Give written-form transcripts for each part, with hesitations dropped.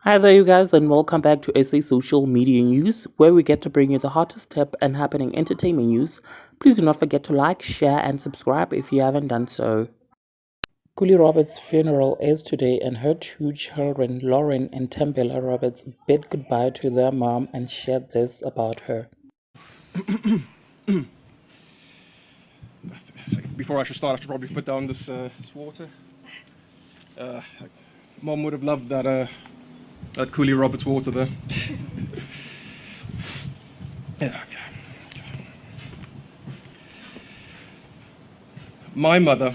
Hi there, you guys, and welcome back to SA Social Media News, where we get to bring you the hottest tip and happening entertainment news. Please do not forget to like, share, and subscribe if you haven't done so. Kuli Roberts' funeral is today, and her two children, Leun and Thembela Roberts, bid goodbye to their mom and shared this about her. Before I should start, I should probably put down this water. Uh, Mom would have loved that Kuli Roberts water there. Yeah, okay. My mother,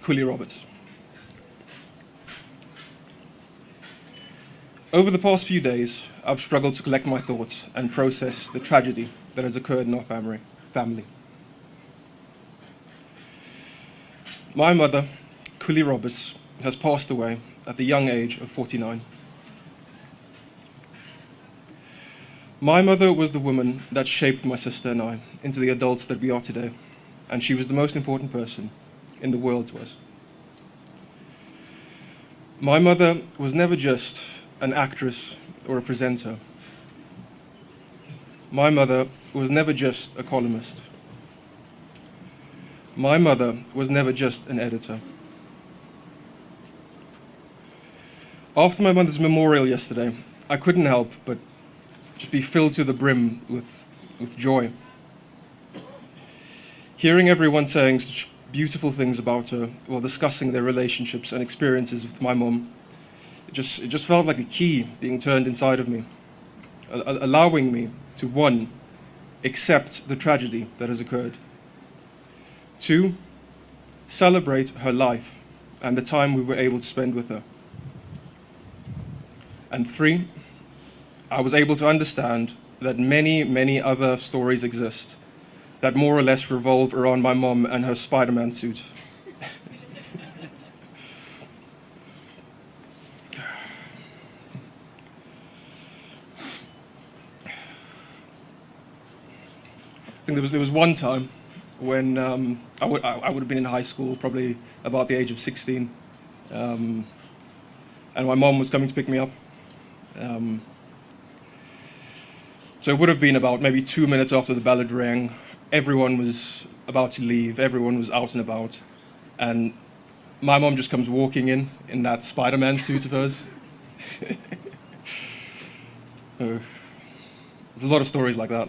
Kuli Roberts. Over the past few days, I've struggled to collect my thoughts and process the tragedy that has occurred in our family. My mother, Kuli Roberts, has passed away at the young age of 49. My mother was the woman that shaped my sister and I into the adults that we are today, and she was the most important person in the world to us. My mother was never just an actress or a presenter. My mother was never just a columnist. My mother was never just an editor. After my mother's memorial yesterday, I couldn't help but just be filled to the brim with joy. Hearing everyone saying such beautiful things about her while discussing their relationships and experiences with my mom, it just felt like a key being turned inside of me, allowing me to, one, accept the tragedy that has occurred, two, celebrate her life and the time we were able to spend with her, and three, I was able to understand that many, many other stories exist that more or less revolve around my mom and her Spider-Man suit. I think there was one time when I would have been in high school, probably about the age of 16, and my mom was coming to pick me up. Um, so it would have been about maybe 2 minutes after the bell had rang. Everyone was about to leave. Everyone was out and about, and my mom just comes walking in that Spider-Man suit of hers. There's a lot of stories like that.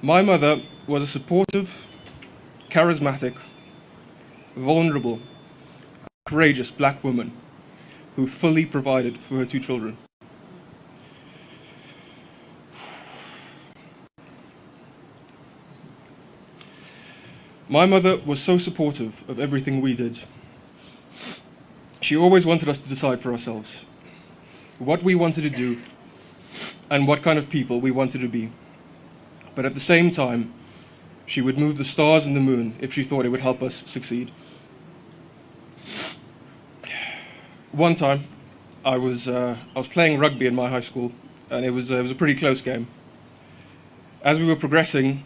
My mother was a supportive, charismatic, vulnerable, courageous black woman who fully provided for her two children. My mother was so supportive of everything we did. She always wanted us to decide for ourselves what we wanted to do and what kind of people we wanted to be. But at the same time, she would move the stars and the moon if she thought it would help us succeed. One time, I was playing rugby in my high school, and it was a pretty close game. As we were progressing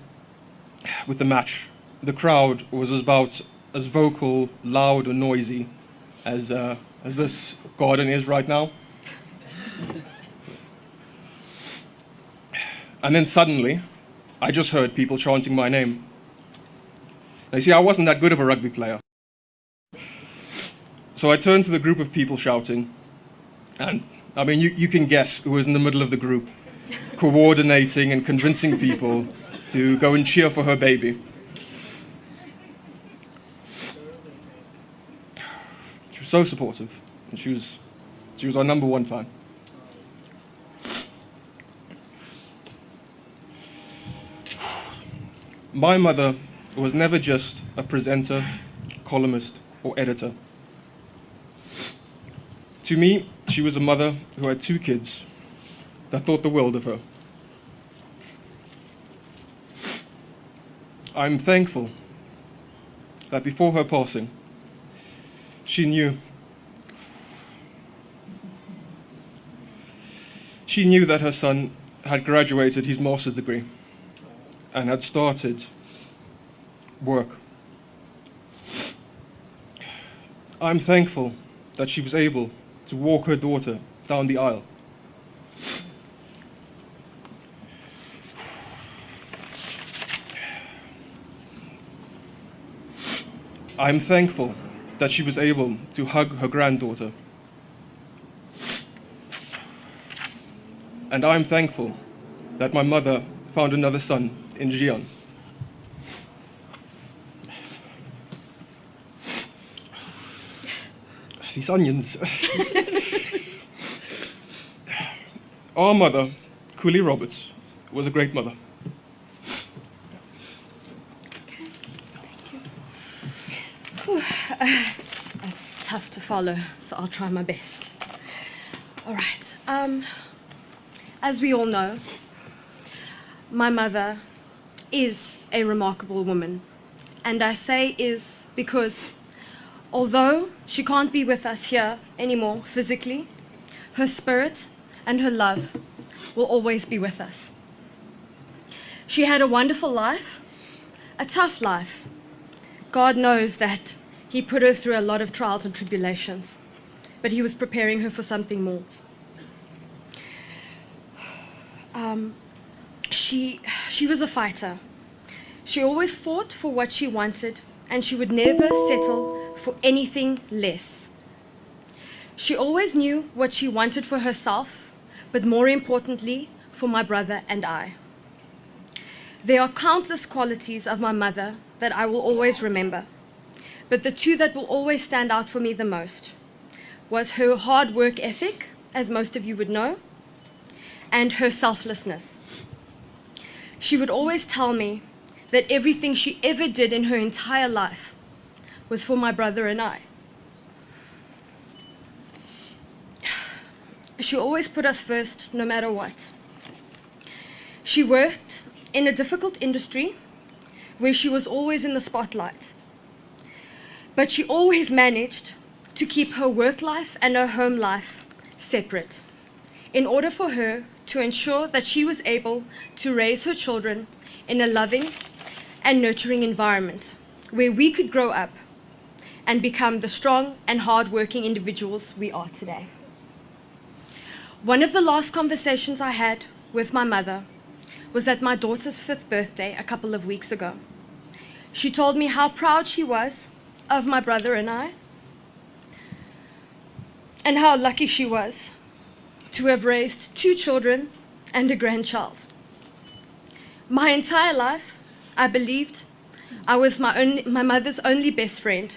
with the match, the crowd was about as vocal, loud, and noisy as this garden is right now. And then suddenly, I just heard people chanting my name. Now, you see, I wasn't that good of a rugby player. So I turned to the group of people shouting, and I mean, you can guess who was in the middle of the group, coordinating and convincing people to go and cheer for her baby. She was so supportive, and she was our number one fan. My mother was never just a presenter, columnist, or editor. To me, she was a mother who had two kids that thought the world of her. I'm thankful that before her passing, she knew that her son had graduated his master's degree and had started work. I'm thankful that she was able to walk her daughter down the aisle. I'm thankful that she was able to hug her granddaughter. And I'm thankful that my mother found another son in Jian. These onions. Our mother, Kuli Roberts, was a great mother. That's tough to follow, so I'll try my best. All right. As we all know, my mother is a remarkable woman. And I say is because although she can't be with us here anymore physically, her spirit and her love will always be with us. She had a wonderful life, a tough life. God knows that He put her through a lot of trials and tribulations, but He was preparing her for something more. She was a fighter. She always fought for what she wanted, and she would never settle for anything less. She always knew what she wanted for herself, but more importantly, for my brother and I. There are countless qualities of my mother that I will always remember, but the two that will always stand out for me the most was her hard work ethic, as most of you would know, and her selflessness. She would always tell me that everything she ever did in her entire life was for my brother and I. She always put us first, no matter what. She worked in a difficult industry where she was always in the spotlight. But she always managed to keep her work life and her home life separate in order for her to ensure that she was able to raise her children in a loving and nurturing environment where we could grow up and become the strong and hard-working individuals we are today. One of the last conversations I had with my mother was at my daughter's 5th birthday a couple of weeks ago. She told me how proud she was of my brother and I, and how lucky she was to have raised 2 children and a grandchild. My entire life, I believed I was my mother's only best friend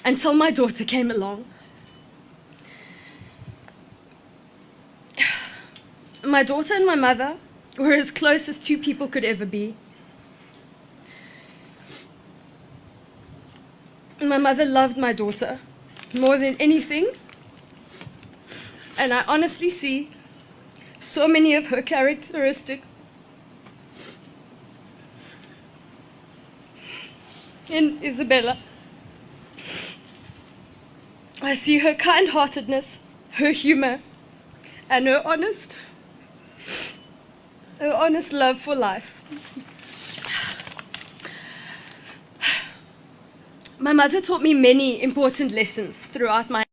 until my daughter came along. My daughter and my mother were as close as 2 people could ever be. My mother loved my daughter more than anything, and I honestly see so many of her characteristics in Isabella. I see her kind-heartedness, her humor, and her honest love for life. My mother taught me many important lessons throughout my